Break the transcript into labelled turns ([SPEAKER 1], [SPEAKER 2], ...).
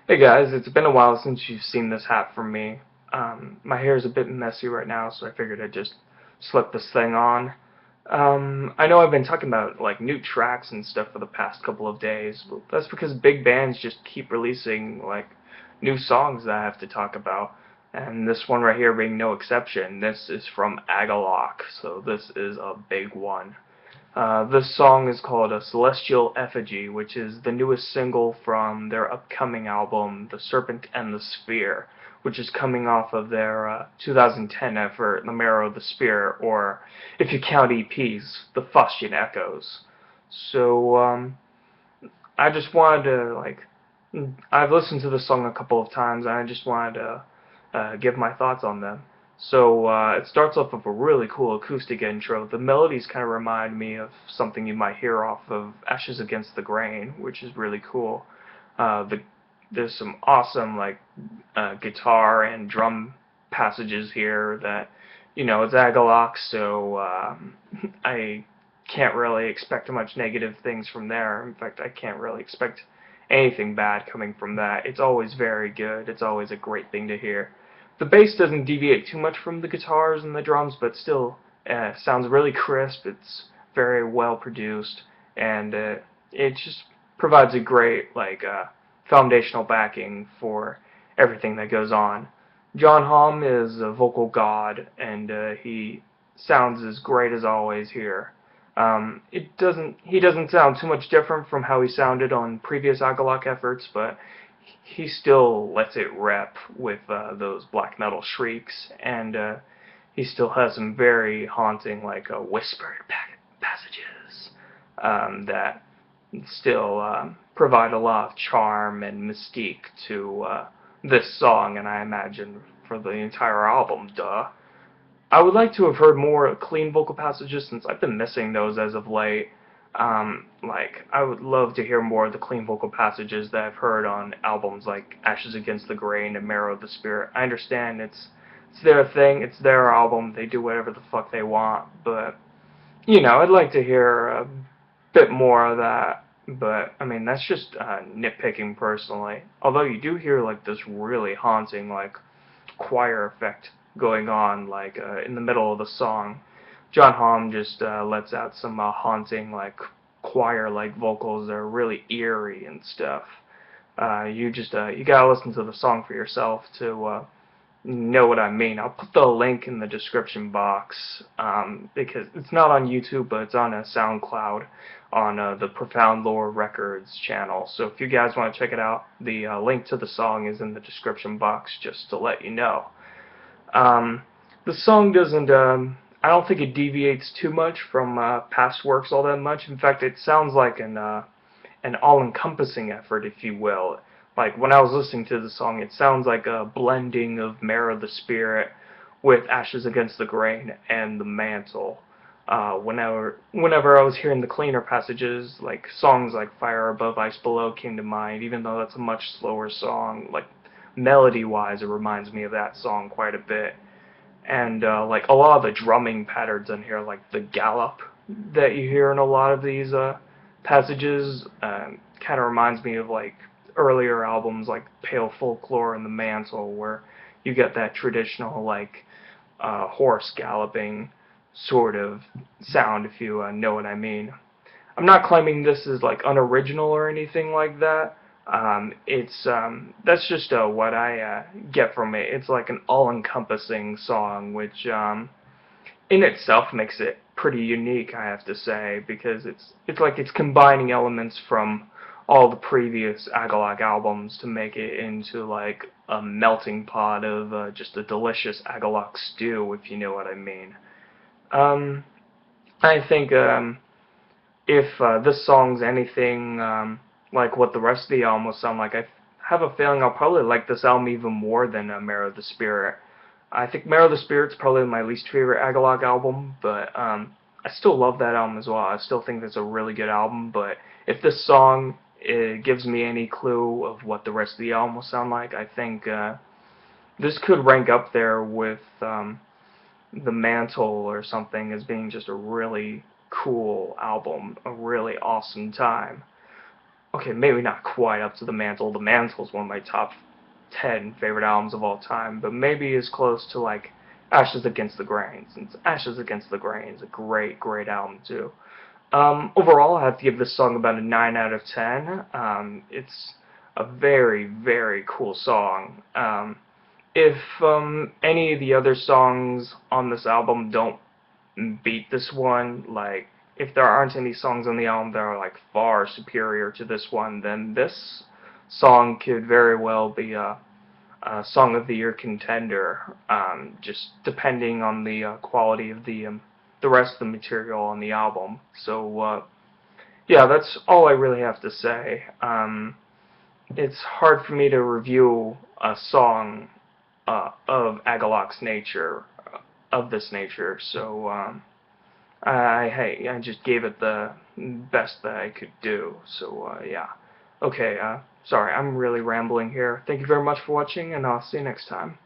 [SPEAKER 1] Hey guys, it's been a while since you've seen this hat from me. My hair is a bit messy right now, so I figured I'd just slip this thing on. I know I've been talking about like new tracks and stuff for the past couple of days, but that's because big bands just keep releasing like new songs that I have to talk about. And this one right here being no exception. This is from Agalloch, so this is a big one. This song is called A Celestial Effigy, which is the newest single from their upcoming album, The Serpent and the Sphere, which is coming off of their 2010 effort, The Marrow of the Spear, or, if you count EPs, The Faustian Echoes. So, I just wanted to, I've listened to the song a couple of times, and I just wanted to give my thoughts on them. So it starts off with a really cool acoustic intro. The melodies kind of remind me of something you might hear off of Ashes Against the Grain, which is really cool. There's some awesome guitar and drum passages here that, it's Agalloch, so I can't really expect much negative things from there. In fact, I can't really expect anything bad coming from that. It's always very good. It's always a great thing to hear. The bass doesn't deviate too much from the guitars and the drums, but still sounds really crisp. It's very well produced, and it just provides a great foundational backing for everything that goes on. John Hamm is a vocal god, and he sounds as great as always here. He doesn't sound too much different from how he sounded on previous Agalloch efforts, but he still lets it rep with those black metal shrieks, and he still has some very haunting, whispered passages that still provide a lot of charm and mystique to this song, and I imagine for the entire album, duh. I would like to have heard more clean vocal passages since I've been missing those as of late. I would love to hear more of the clean vocal passages that I've heard on albums like Ashes Against the Grain and Marrow of the Spirit. I understand it's their thing, it's their album, they do whatever the fuck they want, but, I'd like to hear a bit more of that. But, I mean, that's just nitpicking personally. Although you do hear, this really haunting, choir effect going on, in the middle of the song. John Hamm just lets out some haunting, choir-like vocals that are really eerie and stuff. You gotta listen to the song for yourself to know what I mean. I'll put the link in the description box because it's not on YouTube, but it's on a SoundCloud on the Profound Lore Records channel. So if you guys want to check it out, the link to the song is in the description box, just to let you know. The song doesn't, I don't think it deviates too much from past works all that much. In fact, it sounds like an all-encompassing effort, if you will. Like, when I was listening to the song, it sounds like a blending of Marrow of the Spirit with Ashes Against the Grain and The Mantle. Whenever I was hearing the cleaner passages, like songs like Fire Above, Ice Below came to mind, even though that's a much slower song. Like, melody-wise, it reminds me of that song quite a bit. And, a lot of the drumming patterns in here, like the gallop that you hear in a lot of these passages, kind of reminds me of, earlier albums like Pale Folklore and The Mantle, where you get that traditional, horse galloping sort of sound, if you know what I mean. I'm not claiming this is, unoriginal or anything like that. That's just what I get from it. It's like an all-encompassing song, which in itself makes it pretty unique, I have to say, because it's like it's combining elements from all the previous Agalloch albums to make it into like a melting pot of just a delicious Agalloch stew, if you know what I mean. Um, I think if this song's anything like what the rest of the album will sound like, I have a feeling I'll probably like this album even more than Marrow of the Spirit. I think Marrow of the Spirit's probably my least favorite Agalloch album, but I still love that album as well. I still think that's a really good album, but if this song gives me any clue of what the rest of the album will sound like, I think this could rank up there with The Mantle or something as being just a really cool album, a really awesome time. okay, maybe not quite up to The Mantle. The Mantle is one of my top 10 favorite albums of all time, but maybe as close to like Ashes Against the Grains. And Ashes Against the Grains, a great, great album too. Overall, I have to give this song about a 9 out of 10. It's a very, very cool song. If any of the other songs on this album don't beat this one, like if there aren't any songs on the album that are like far superior to this one, then this song could very well be a Song of the Year contender, just depending on the quality of the rest of the material on the album. So yeah, that's all I really have to say. It's hard for me to review a song of Agalloch's nature, of this nature. So I just gave it the best that I could do. So yeah. Okay, sorry, I'm really rambling here. Thank you very much for watching, and I'll see you next time.